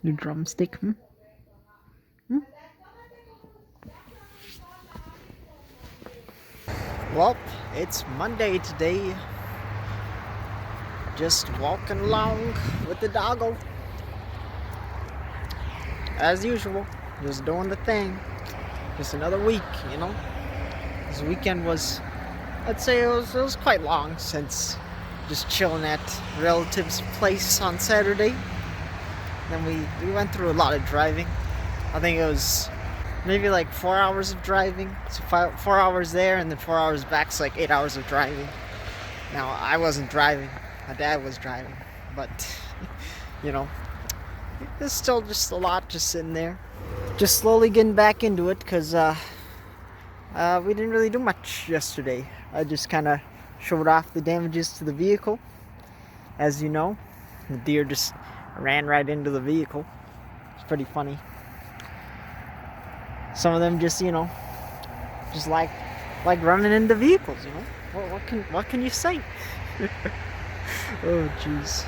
The drumstick, hmm? Hmm? Well, it's Monday today. Just walking along with the doggo. As usual, just doing the thing. Just another week, you know? This weekend was, I'd say it was quite long since just chilling at relatives' place on Saturday. Then we went through a lot of driving. I think it was maybe like 4 hours of driving. So 4 hours there and then 4 hours back. So like 8 hours of driving. Now I wasn't driving. My dad was driving. But you know, it's still just a lot just sitting there. Just slowly getting back into it because we didn't really do much yesterday. I just kind of showed off the damages to the vehicle. As you know, the deer just ran right into the vehicle. It's pretty funny. Some of them just, just like running into vehicles, you know. What can you say? Oh jeez.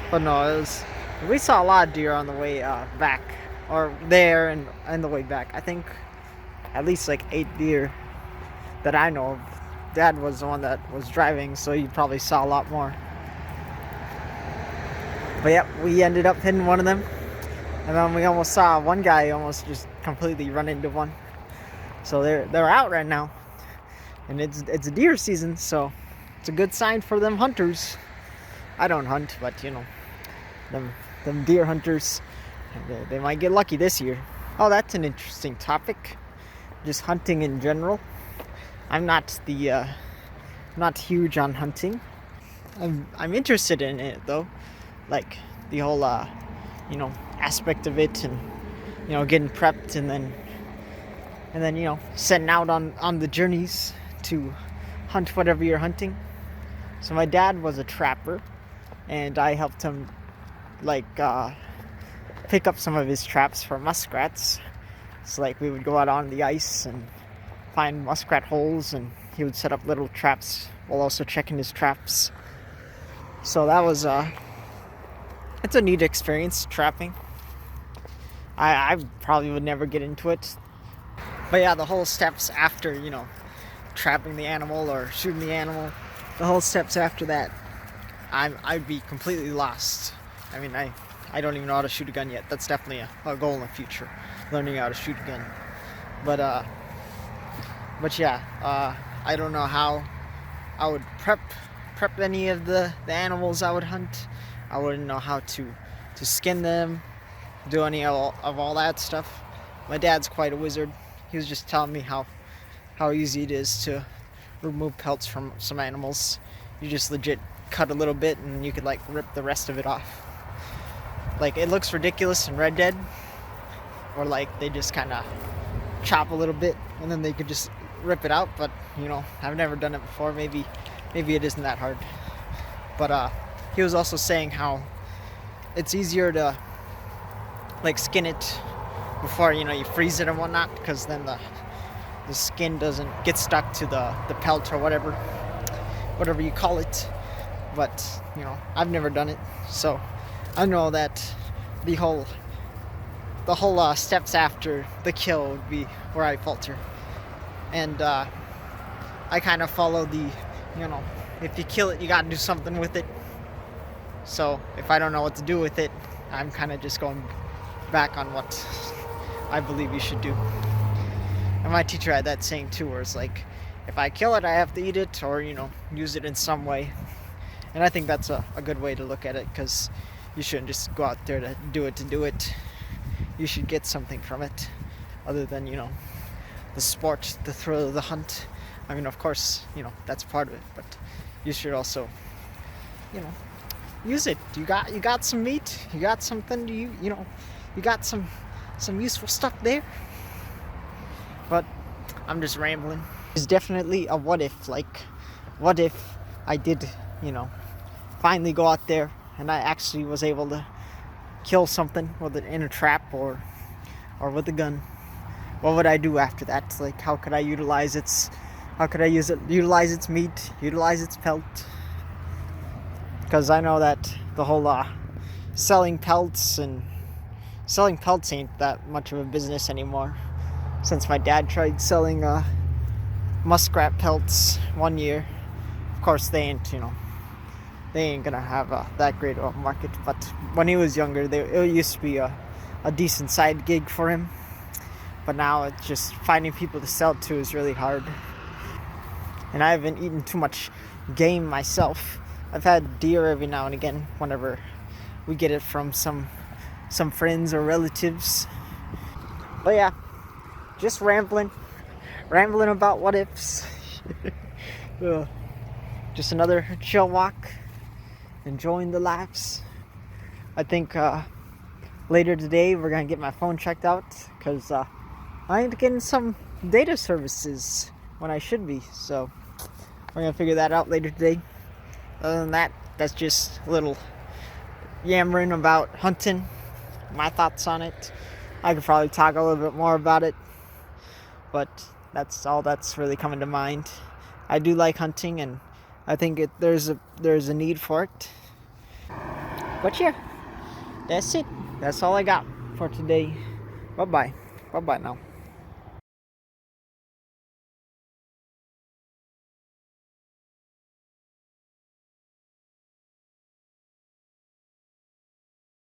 But no, we saw a lot of deer on the way back, or there and the way back. I think at least like 8 deer that I know of. Dad was the one that was driving, so you probably saw a lot more. But yep, we ended up hitting one of them. And then we almost saw one guy almost just completely run into one. So they're out right now. And it's a deer season, so it's a good sign for them hunters. I don't hunt, but you know, them deer hunters, they might get lucky this year. Oh, that's an interesting topic. Just hunting in general. I'm not huge on hunting. I'm interested in it though, like the whole aspect of it, and getting prepped, and then setting out on the journeys to hunt whatever you're hunting. So my dad was a trapper, and I helped him pick up some of his traps for muskrats. So like we would go out on the ice and find muskrat holes, and he would set up little traps while also checking his traps. So that was it's a neat experience, trapping. I probably would never get into it. But yeah, the whole steps after, trapping the animal or shooting the animal, the whole steps after that, I'd be completely lost. I mean, I don't even know how to shoot a gun yet. That's definitely a goal in the future, learning how to shoot a gun. But yeah, I don't know how I would prep any of the animals I would hunt. I wouldn't know how to skin them, do any of all that stuff. My dad's quite a wizard. He was just telling me how easy it is to remove pelts from some animals. You just legit cut a little bit and you could like rip the rest of it off. Like, it looks ridiculous in Red Dead, or like they just kind of chop a little bit and then they could just rip it out. But I've never done it before. Maybe it isn't that hard. But he was also saying how it's easier to like skin it before you freeze it and whatnot, because then the skin doesn't get stuck to the pelt or whatever you call it. But I've never done it, so I know that the whole steps after the kill would be where I falter. And I kind of follow the if you kill it, you gotta do something with it. So if I don't know what to do with it, I'm kind of just going back on what I believe you should do. And my teacher had that saying too, where it's like, if I kill it, I have to eat it, or use it in some way. And I think that's a good way to look at it, because you shouldn't just go out there to do it. You should get something from it, other than the sport, the thrill of the hunt. I mean, of course, that's part of it, but you should also use it. You got some meat, you got something, you got some useful stuff there. But I'm just rambling. It's definitely a what if. Like, what if I did finally go out there and I actually was able to kill something, whether in a trap or with a gun? What would I do after that? Like, how could I utilize its meat, utilize its pelt? Because I know that the whole selling pelts and selling pelts ain't that much of a business anymore. Since my dad tried selling muskrat pelts one year. Of course, they ain't gonna have that great of a market. But when he was younger, it used to be a decent side gig for him. But now it's just finding people to sell to is really hard. And I haven't eaten too much game myself. I've had deer every now and again whenever we get it from some friends or relatives. But yeah, just rambling about what ifs. Just another chill walk, enjoying the laughs. I think later today we're gonna get my phone checked out because I ain't getting some data services when I should be. So we're gonna figure that out later today. Other than that, that's just a little yammering about hunting, my thoughts on it. I could probably talk a little bit more about it, but that's all that's really coming to mind. I do like hunting, and I think there's a need for it. But yeah, that's it. That's all I got for today. Bye bye now.